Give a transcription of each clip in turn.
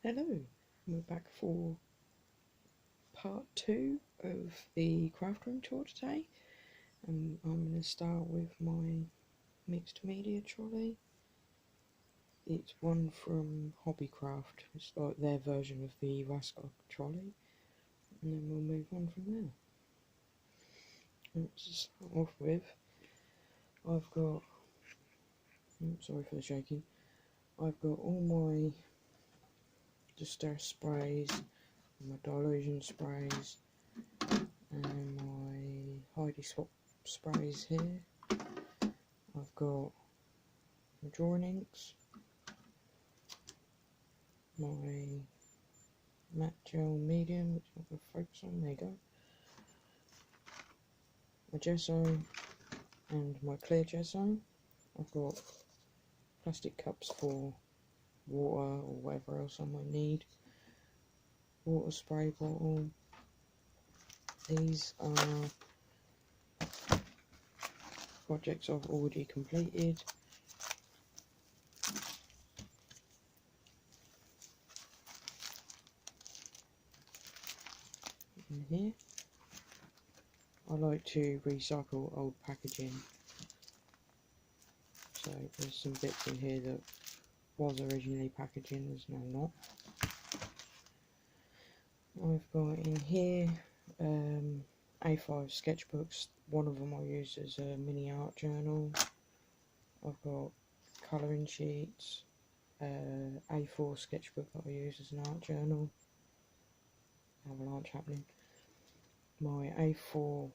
Hello, we're back for part 2 of the craft room tour today. I'm going to start with my mixed media trolley. It's one from Hobbycraft, it's like their version of the Raskar trolley, and then we'll move on from there. To start off with, I've got, sorry for the shaking, I've got all my distress sprays, my dilution sprays, and my Heidi Swap sprays here. I've got my drawing inks, my matte gel medium, which I'm going to focus on, there you go, my gesso and my clear gesso. I've got plastic cups for water or whatever else I might need, water spray bottle. These are projects I've already completed. In here, I like to recycle old packaging, so there's some bits in here that was originally packaging, is now not. I've got in here A5 sketchbooks. One of them I use as a mini art journal. I've got colouring sheets, A4 sketchbook that I use as an art journal. Avalanche happening. My A4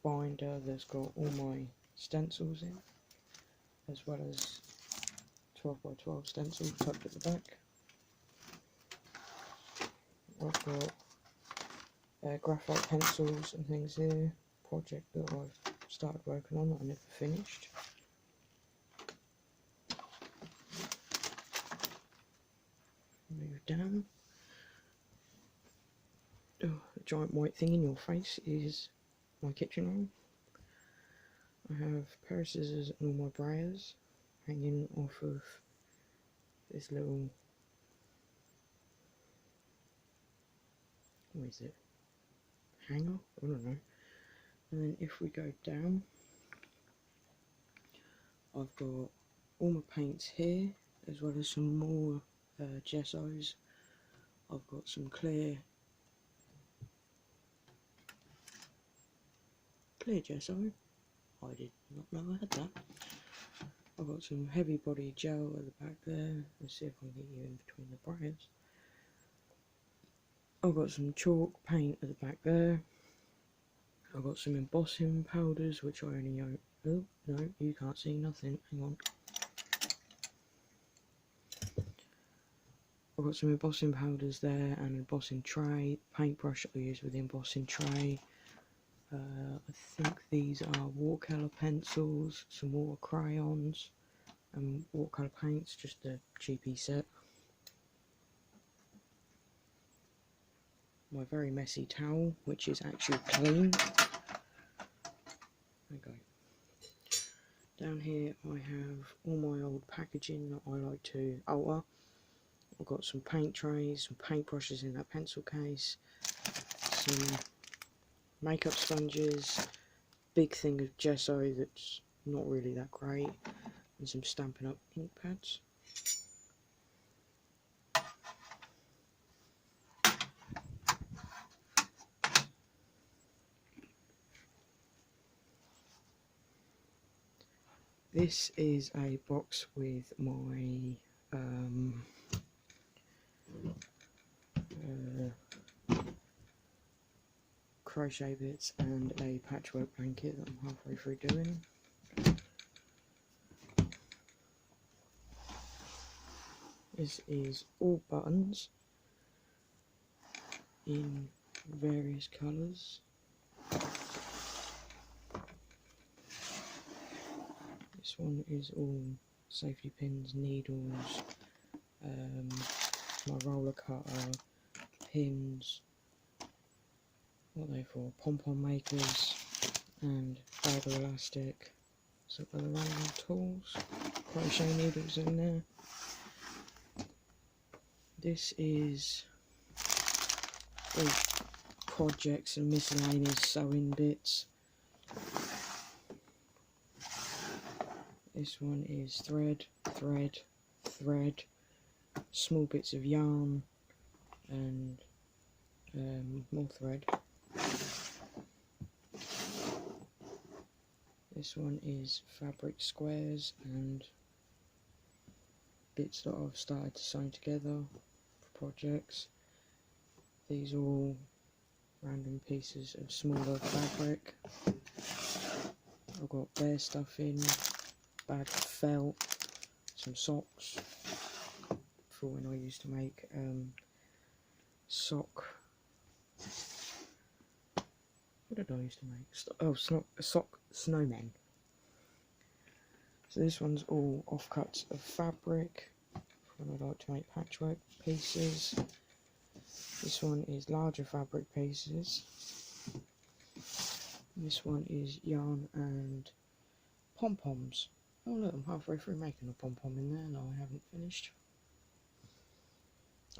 binder that's got all my stencils in, as well as 12x12 stencils tucked at the back. I've got graphite pencils and things here, project that I've started working on that I never finished. Move down. Oh, the giant white thing in your face is my kitchen roll. I have a pair of scissors and all my brayers hanging off of this little, what is it, hanger? I don't know. And then if we go down, I've got all my paints here, as well as some more gessos. I've got some clear gesso. I did not know I had that. I've got some heavy body gel at the back there. Let's see if I can get you in between the brayers. I've got some chalk paint at the back there. I've got some embossing powders, which I only own. Oh, no, you can't see nothing. Hang on. I've got some embossing powders there and an embossing tray. Paintbrush I use with the embossing tray. I think these are watercolour pencils, some water crayons, and watercolour paints, just a cheapy set. My very messy towel, which is actually clean. Okay. Down here I have all my old packaging that I like to alter. I've got some paint trays, some paintbrushes in that pencil case, some makeup sponges, big thing of gesso that's not really that great, and some Stampin' Up ink pads. This is a box with my crochet bits and a patchwork blanket that I'm halfway through doing. This is all buttons in various colours. This one is all safety pins, needles, my roller cutter, pins, what are they for, pom-pom makers, and bag of elastic, some other random tools, crochet needles in there. This is all projects and miscellaneous sewing bits. This one is thread, thread, thread, small bits of yarn, and more thread. This one is fabric squares and bits that I've started to sew together for projects. These are all random pieces of smaller fabric. I've got bare stuff in, bag of felt, some socks for when I used to make sock. What did I used to make? Sock snowmen. So this one's all offcuts of fabric when I like to make patchwork pieces. This one is larger fabric pieces. This one is yarn and pom-poms. Oh look, I'm halfway through making a pom-pom in there and I haven't finished.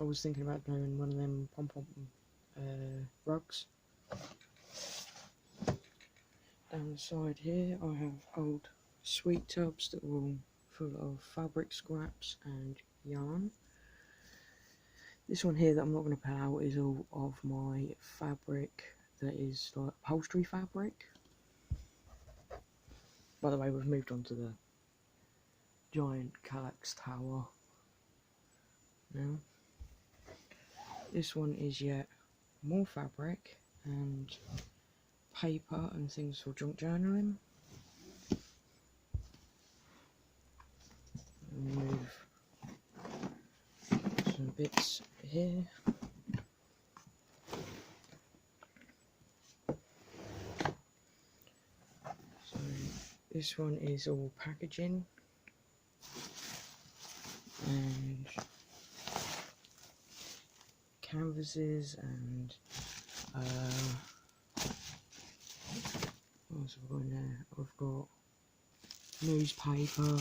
I was thinking about doing one of them pom-pom rugs. Down the side here I have old sweet tubs that are all full of fabric scraps and yarn. This one here that I'm not going to pull out is all of my fabric that is like upholstery fabric. By the way, we've moved on to the giant kalax tower now. This one is yet more fabric and paper and things for junk journaling. Move some bits here. So this one is all packaging and canvases and what else have I got in there? I've got newspaper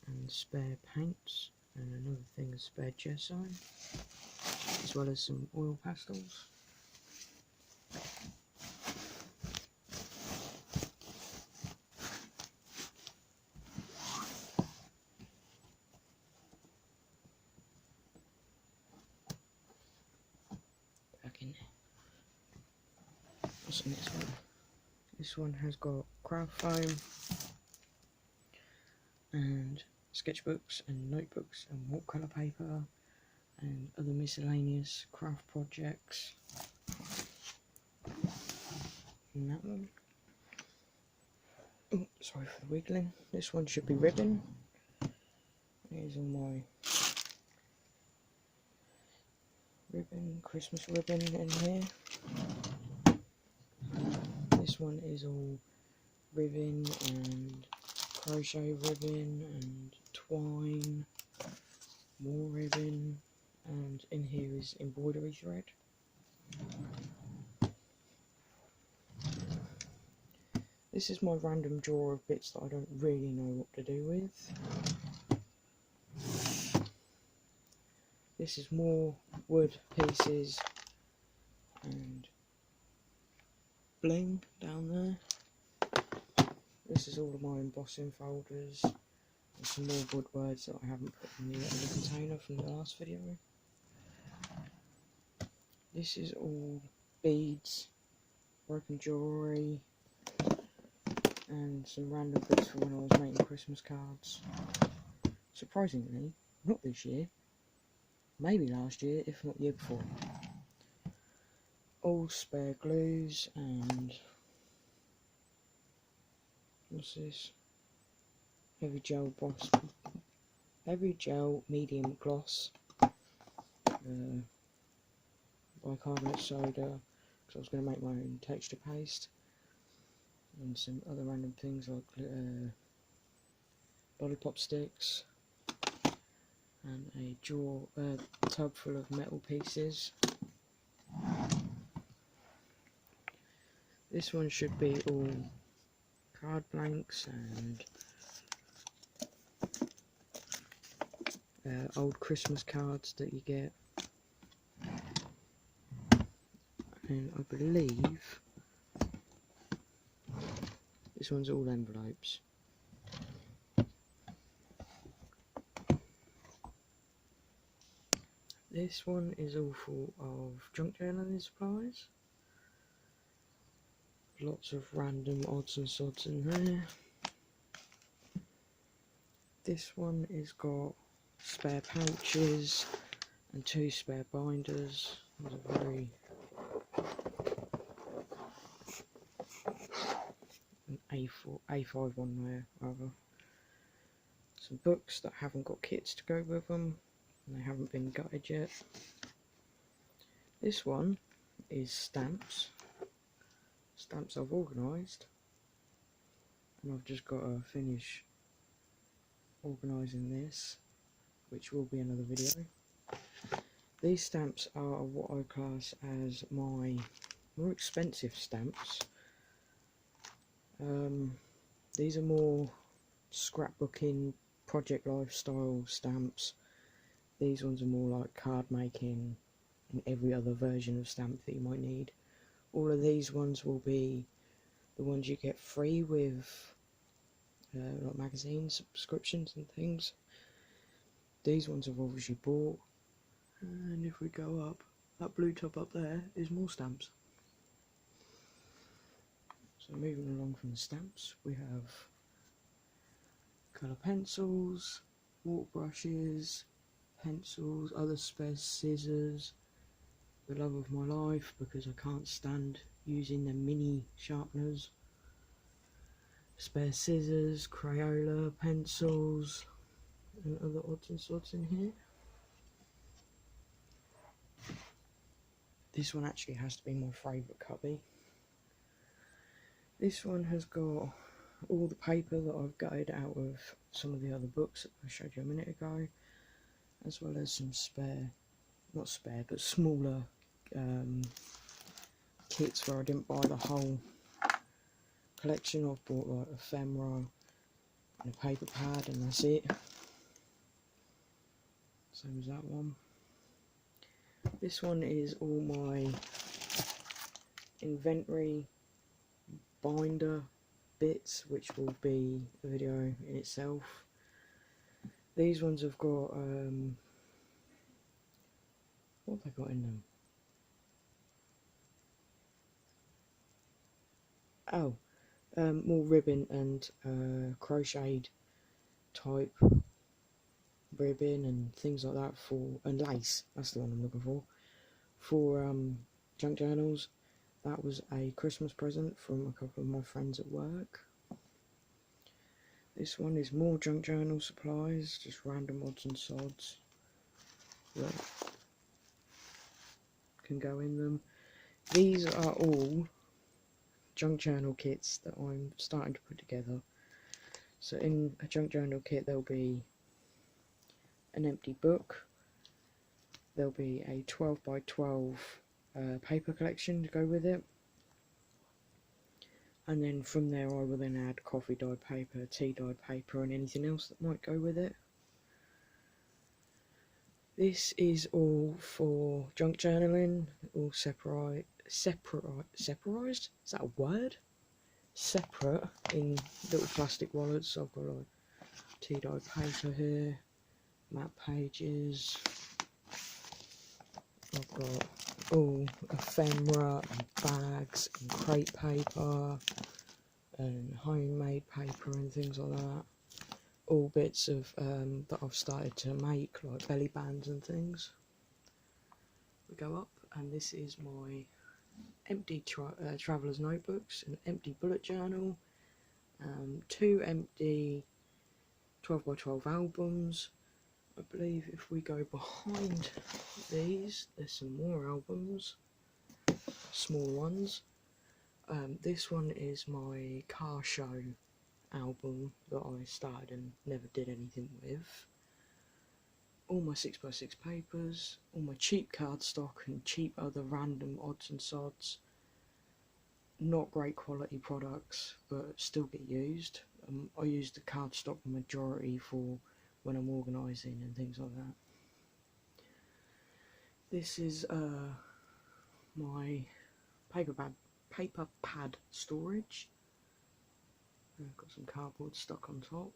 and spare paints and another thing of spare gesso, as well as some oil pastels. Back in there. What's the next one? This one has got craft foam and sketchbooks and notebooks and watercolour paper and other miscellaneous craft projects. And that one. Oh, sorry for the wiggling. This one should be ribbon. Here's all my ribbon, Christmas ribbon in here. This one is all ribbon and crochet ribbon and twine, more ribbon, and in here is embroidery thread. This is my random drawer of bits that I don't really know what to do with. This is more wood pieces and bling down there. This is all of my embossing folders and some more wood words that I haven't put in the other container from the last video. This is all beads, broken jewellery, and some random bits from when I was making Christmas cards. Surprisingly, not this year, maybe last year, if not the year before. All spare glues and what's this? Heavy gel medium gloss, bicarbonate soda, because I was going to make my own texture paste, and some other random things like lollipop sticks, and a tub full of metal pieces. This one should be all card blanks and old Christmas cards that you get, and I believe this one's all envelopes. This one is all full of junk journaling supplies. Lots of random odds and sods in there. This one has got spare pouches and 2 spare binders. There's a very an A5 one there, rather. Some books that haven't got kits to go with them, and they haven't been gutted yet. This one is stamps. Stamps I've organised, and I've just got to finish organising this, which will be another video. These stamps are what I class as my more expensive stamps. These are more scrapbooking, project lifestyle stamps. These ones are more like card making and every other version of stamp that you might need. All of these ones will be the ones you get free with like magazine subscriptions and things. These ones I've obviously bought, and if we go up, that blue top up there is more stamps. So moving along from the stamps, we have colour pencils, water brushes, pencils, other spare scissors, the love of my life because I can't stand using the mini sharpeners, spare scissors, Crayola, pencils, and other odds and sods in here. This one actually has to be my favourite cubby. This one has got all the paper that I've gutted out of some of the other books that I showed you a minute ago, as well as some spare, not spare, but smaller kits where I didn't buy the whole collection. I've bought like ephemera and a paper pad, and that's it. Same as that one. This one is all my inventory binder bits, which will be a video in itself. These ones have got what have they got in them? Oh, more ribbon and crocheted type ribbon and things like that and lace. That's the one I'm looking for junk journals. That was a Christmas present from a couple of my friends at work. This one is more junk journal supplies, just random odds and sods that can go in them. These are all junk journal kits that I'm starting to put together. So in a junk journal kit there'll be an empty book, there'll be a 12 by 12 paper collection to go with it, and then from there I will then add coffee dyed paper, tea dyed paper and anything else that might go with it. This is all for junk journaling, all separated, is that a word? Separate in little plastic wallets. So I've got like tea dyed paper here, map pages, I've got all ephemera and bags and crepe paper and homemade paper and things like that. All bits of that I've started to make, like belly bands and things. We go up, and this is my empty traveller's notebooks, an empty bullet journal, 2 empty 12 by 12 albums. I believe if we go behind these, there's some more albums, small ones. This one is my car show album that I started and never did anything with. All my 6x6 papers, all my cheap cardstock and cheap other random odds and sods. Not great quality products, but still get used. I use the cardstock majority for when I'm organising and things like that. This is my paper pad storage. I've got some cardboard stuck on top.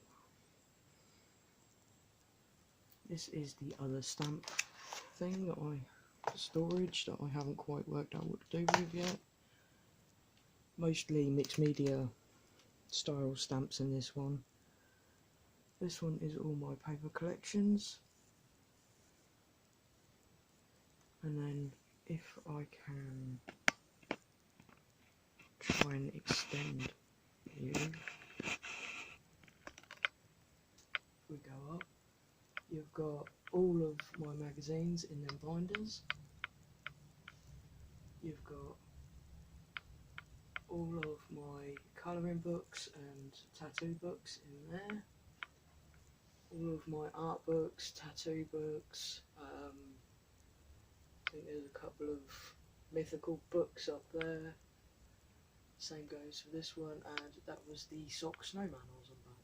This is the other stamp thing that storage that I haven't quite worked out what to do with yet. Mostly mixed media style stamps in this one. This one is all my paper collections. And then if I can try and extend you, if we go up, you've got all of my magazines in them binders. You've got all of my colouring books and tattoo books in there. All of my art books, tattoo books. I think there's a couple of mythical books up there. Same goes for this one, and that was the sock snowman I was on about.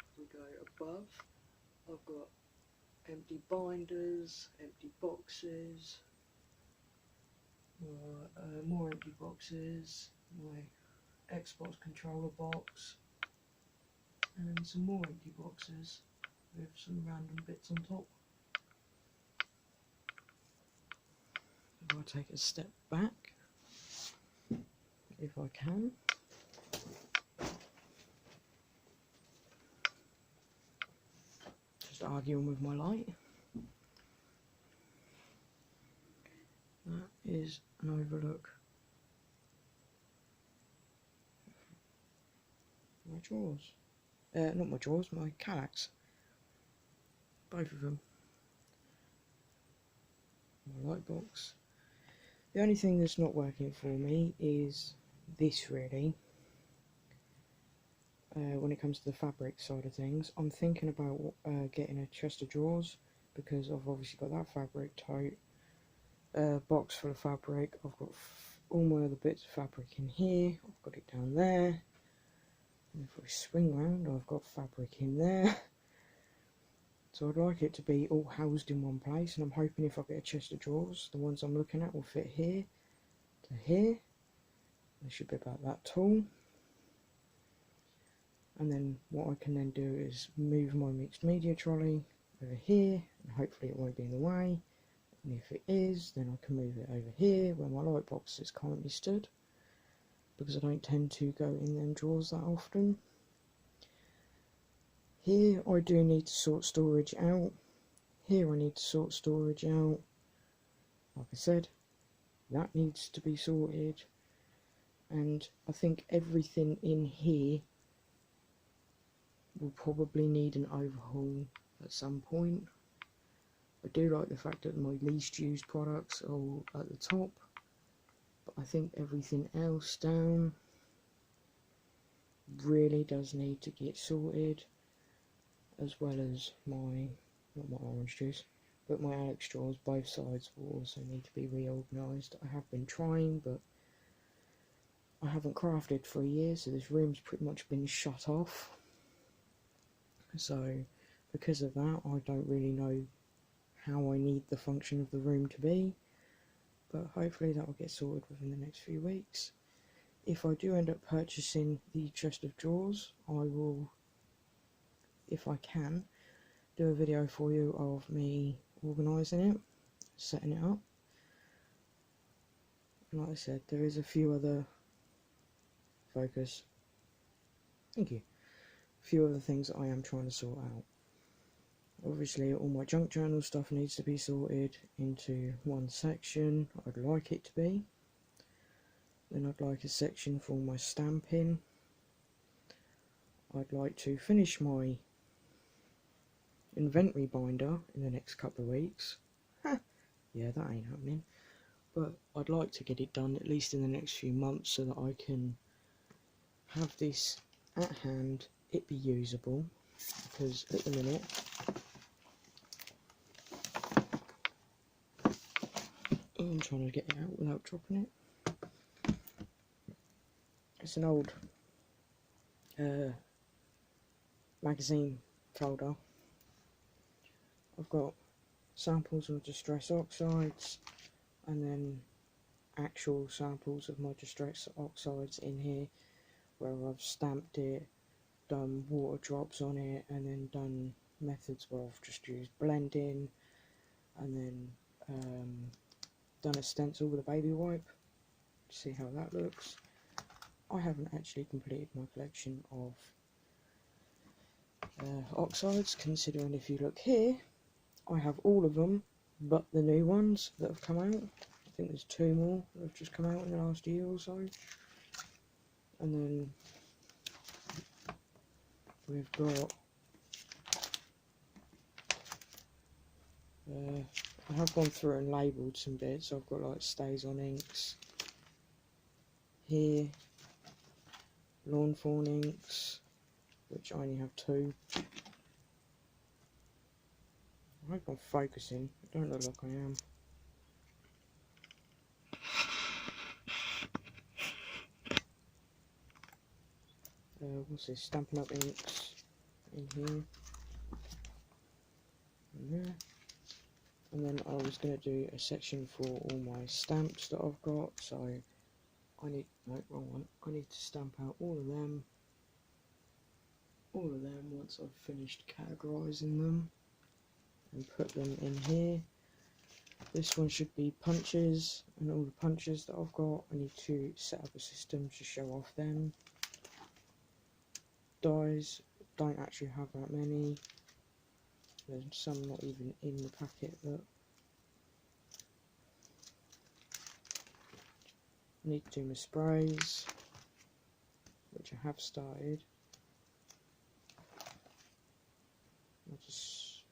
If we go above, I've got empty binders, empty boxes, more empty boxes, my Xbox controller box, and some more empty boxes with some random bits on top. If I take a step back, if I can, just arguing with my light. That is an overlook. My drawers. Not my drawers, my kalax. Both of them. My light box. The only thing that's not working for me is this, really. When it comes to the fabric side of things, I'm thinking about getting a chest of drawers, because I've obviously got that fabric tote, box full of fabric. I've got all my other bits of fabric in here. I've got it down there. And if I swing round, I've got fabric in there. So I'd like it to be all housed in one place, and I'm hoping if I get a chest of drawers, the ones I'm looking at will fit here to here. They should be about that tall. And then what I can then do is move my mixed media trolley over here, and hopefully it won't be in the way. And if it is, then I can move it over here where my light box is currently stood, because I don't tend to go in them drawers that often. Here I do need to sort storage out. Here I need to sort storage out. Like I said, that needs to be sorted. And I think everything in here will probably need an overhaul at some point. I do like the fact that my least used products are all at the top, but I think everything else down really does need to get sorted, as well as my, not my orange juice, but my Alex straws. Both sides will also need to be reorganised. I have been trying, but I haven't crafted for a year, so this room's pretty much been shut off. So because of that, I don't really know how I need the function of the room to be, but hopefully that will get sorted within the next few weeks. If I do end up purchasing the chest of drawers, I will, if I can, do a video for you of me organising it, setting it up. And like I said, there is a few other a few other things that I am trying to sort out. Obviously all my junk journal stuff needs to be sorted into one section. I'd like it to be. Then I'd like a section for my stamping. I'd like to finish my inventory binder in the next couple of weeks. Yeah, that ain't happening. But I'd like to get it done at least in the next few months, so that I can have this at hand, it be usable, because at the minute I'm trying to get it out without dropping it. It's an old magazine folder. I've got samples of distress oxides and then actual samples of my distress oxides in here, where I've stamped it, done water drops on it, and then done methods where I've just used blending, and then done a stencil with a baby wipe to see how that looks. I haven't actually completed my collection of oxides, considering if you look here, I have all of them but the new ones that have come out. I think there's 2 more that have just come out in the last year or so. And then we've got I have gone through and labelled some bits. I've got like stays on inks here, lawn fawn inks, which I only have 2. I hope I'm focusing. I don't look like I am. What's this? Stampin' Up inks in here and there. And then I was going to do a section for all my stamps that I've got, so I need, no, wrong one. I need to stamp out all of them once I've finished categorising them and put them in here. This one should be punches, and all the punches that I've got, I need to set up a system to show off them. Dies, don't actually have that many. There's some not even in the packet that I need to do my sprays, which I have started. I just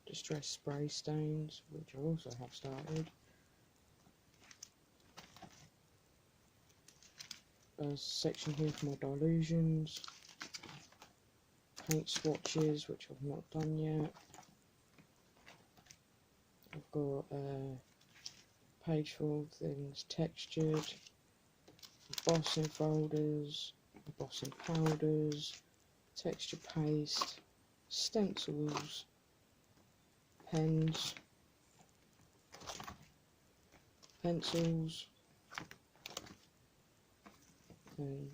distress spray stains, which I also have started. A section here for my dilutions, paint swatches, which I've not done yet. I've got a page full of things textured, embossing folders, embossing powders, texture paste, stencils, pens, pencils, and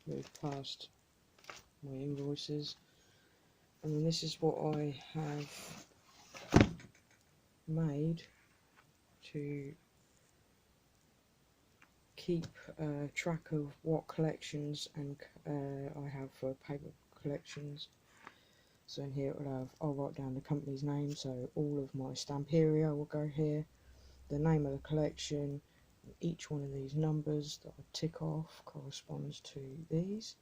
move past my invoices. And then this is what I have made to keep track of what collections and I have for paper collections. So in here it will have, I'll write down the company's name, so all of my Stamperia will go here, the name of the collection, each one of these numbers that I tick off corresponds to these.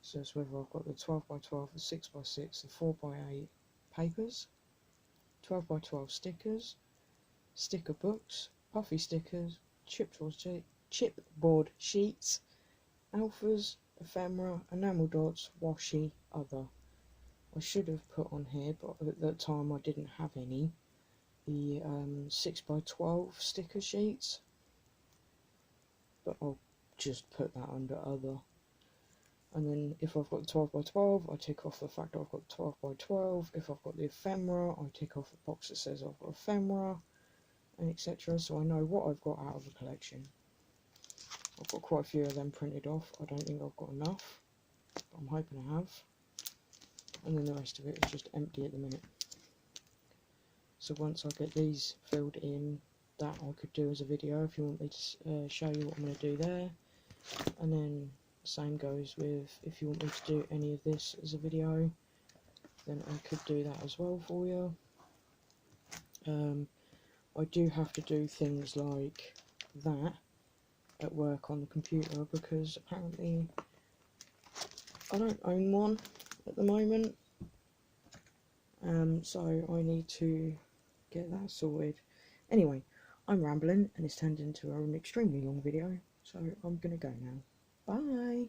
So it's whether I've got the 12x12, the 6x6, the 4x8 papers, 12x12 stickers, sticker books, puffy stickers, chipboard sheets, alphas, ephemera, enamel dots, washi, other. I should have put on here, but at that time I didn't have any, the 6x12 sticker sheets, but I'll just put that under other. And then if I've got 12x12, I tick off the fact that I've got 12x12. If I've got the ephemera, I tick off the box that says I've got ephemera, and etc. So I know what I've got out of the collection. I've got quite a few of them printed off. I don't think I've got enough, but I'm hoping I have. And then the rest of it is just empty at the minute. So once I get these filled in, that I could do as a video if you want me to show you what I'm going to do there. And then the same goes with if you want me to do any of this as a video, then I could do that as well for you. I do have to do things like that at work on the computer because apparently I don't own one at the moment, so I need to get that sorted. Anyway, I'm rambling and it's turned into an extremely long video, so I'm gonna go now. Bye!